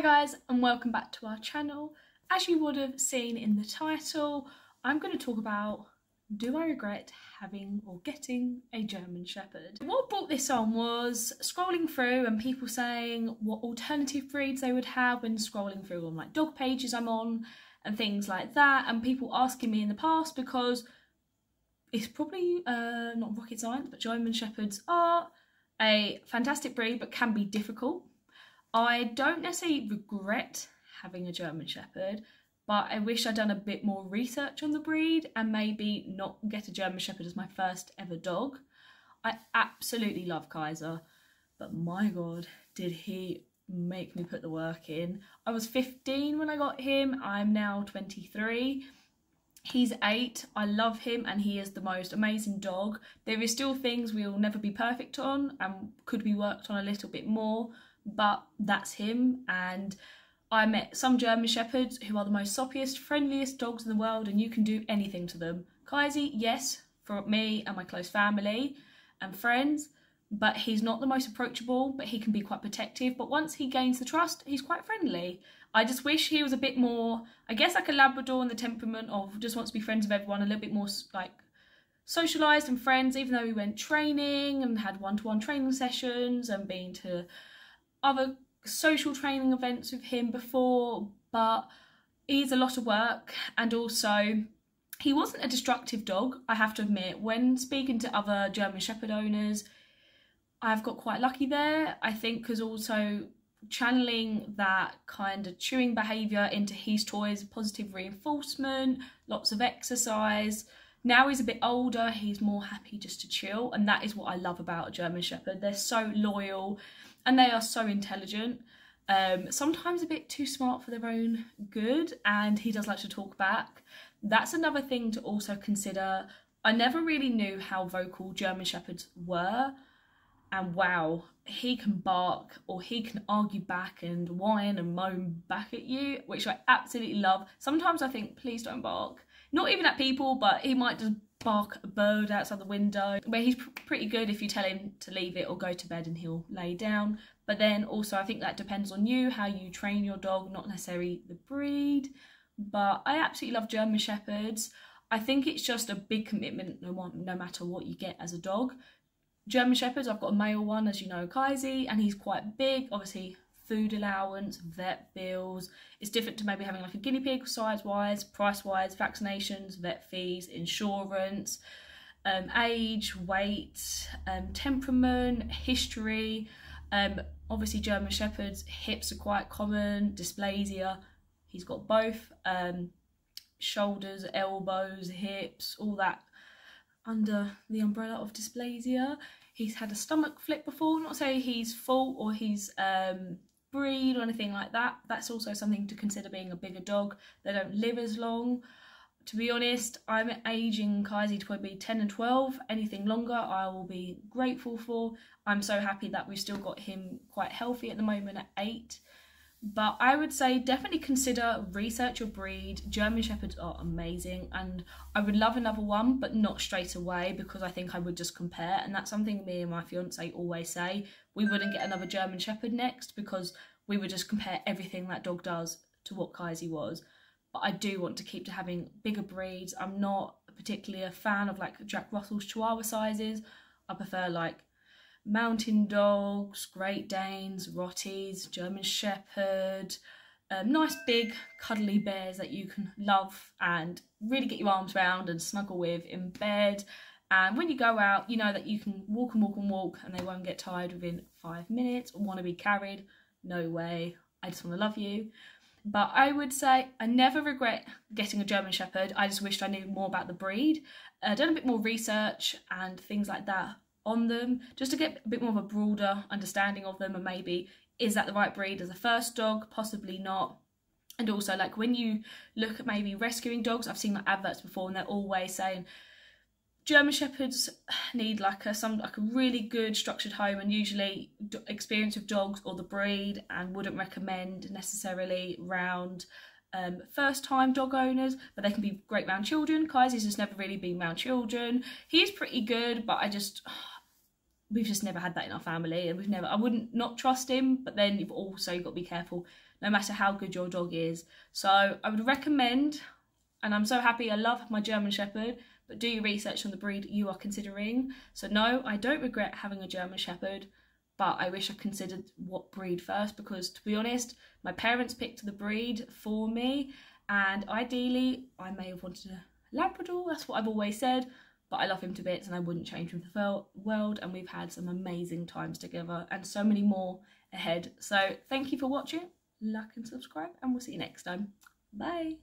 Hi guys, and welcome back to our channel. As you would have seen in the title, I'm going to talk about, do I regret having or getting a German Shepherd? What brought this on was scrolling through and people saying what alternative breeds they would have when scrolling through on like dog pages I'm on and things like that, and people asking me in the past, because it's probably not rocket science, but German Shepherds are a fantastic breed but can be difficult. I don't necessarily regret having a German Shepherd, but I wish I'd done a bit more research on the breed and maybe not get a German Shepherd as my first ever dog. I absolutely love Kyzer, but my God, did he make me put the work in. I was 15 when I got him. I'm now 23. He's 8. I love him and he is the most amazing dog. There is still things we'll never be perfect on and could be worked on a little bit more, but that's him. And I met some German Shepherds who are the most soppiest, friendliest dogs in the world, and you can do anything to them. Kyzer, yes, for me and my close family and friends, but he's not the most approachable, but he can be quite protective. But once he gains the trust, he's quite friendly. I just wish he was a bit more, I guess, like a Labrador in the temperament of just wants to be friends with everyone, a little bit more like socialised and friends, even though we went training and had one-to-one training sessions and been to other social training events with him before. But he's a lot of work, and also he wasn't a destructive dog, I have to admit. When speaking to other German Shepherd owners, I've got quite lucky there, I think, because also channeling that kind of chewing behaviour into his toys, positive reinforcement, lots of exercise. Now he's a bit older, he's more happy just to chill, and that is what I love about a German Shepherd. They're so loyal and they are so intelligent, sometimes a bit too smart for their own good, and he does like to talk back. That's another thing to also consider. I never really knew how vocal German Shepherds were, and wow, he can bark or he can argue back and whine and moan back at you, which I absolutely love. Sometimes I think, please don't bark. Not even at people, but he might just bark at a bird outside the window. Where he's pretty good if you tell him to leave it or go to bed and he'll lay down. But then also I think that depends on you, how you train your dog, not necessarily the breed. But I absolutely love German Shepherds. I think it's just a big commitment no matter what you get as a dog. German Shepherds, I've got a male one, as you know, Kyzer, and he's quite big. Obviously, food allowance, vet bills. It's different to maybe having like a guinea pig size-wise, price-wise, vaccinations, vet fees, insurance, age, weight, temperament, history. Obviously, German Shepherds, hips are quite common, dysplasia. He's got both, shoulders, elbows, hips, all that under the umbrella of dysplasia. He's had a stomach flip before, not say he's full or he's breed or anything like that. That's also something to consider being a bigger dog. They don't live as long. To be honest, I'm aging Kyzer to probably 10 and 12. Anything longer I will be grateful for. I'm so happy that we've still got him quite healthy at the moment at 8. But I would say definitely consider, research your breed. German Shepherds are amazing, and I would love another one, but not straight away, because I think I would just compare. And that's something me and my fiance always say. We wouldn't get another German Shepherd next because we would just compare everything that dog does to what Kyzer was. But I do want to keep to having bigger breeds. I'm not particularly a fan of like Jack Russell's Chihuahua sizes. I prefer like Mountain Dogs, Great Danes, Rotties, German Shepherd, nice big cuddly bears that you can love and really get your arms around and snuggle with in bed. And when you go out, you know that you can walk and walk and walk and they won't get tired within 5 minutes or want to be carried. No way, I just want to love you. But I would say I never regret getting a German Shepherd. I just wished I knew more about the breed, done a bit more research and things like that on them, just to get a bit more of a broader understanding of them, and maybe is that the right breed as a first dog, possibly not. And also, like, when you look at maybe rescuing dogs, I've seen like adverts before and they're always saying German Shepherds need like a really good structured home, and usually experience with dogs or the breed, and wouldn't recommend necessarily round first time dog owners, but they can be great round children. Kyzer's just never really been round children. He's pretty good, but we've just never had that in our family, and I wouldn't not trust him, but then you've also got to be careful no matter how good your dog is. So I would recommend, and I'm so happy, I love my German Shepherd, but do your research on the breed you are considering. So no, I don't regret having a German Shepherd, but I wish I considered what breed first, because to be honest, my parents picked the breed for me, and ideally I may have wanted a Labrador, that's what I've always said, but I love him to bits and I wouldn't change him for the world, and we've had some amazing times together and so many more ahead. So thank you for watching, like and subscribe, and we'll see you next time. Bye.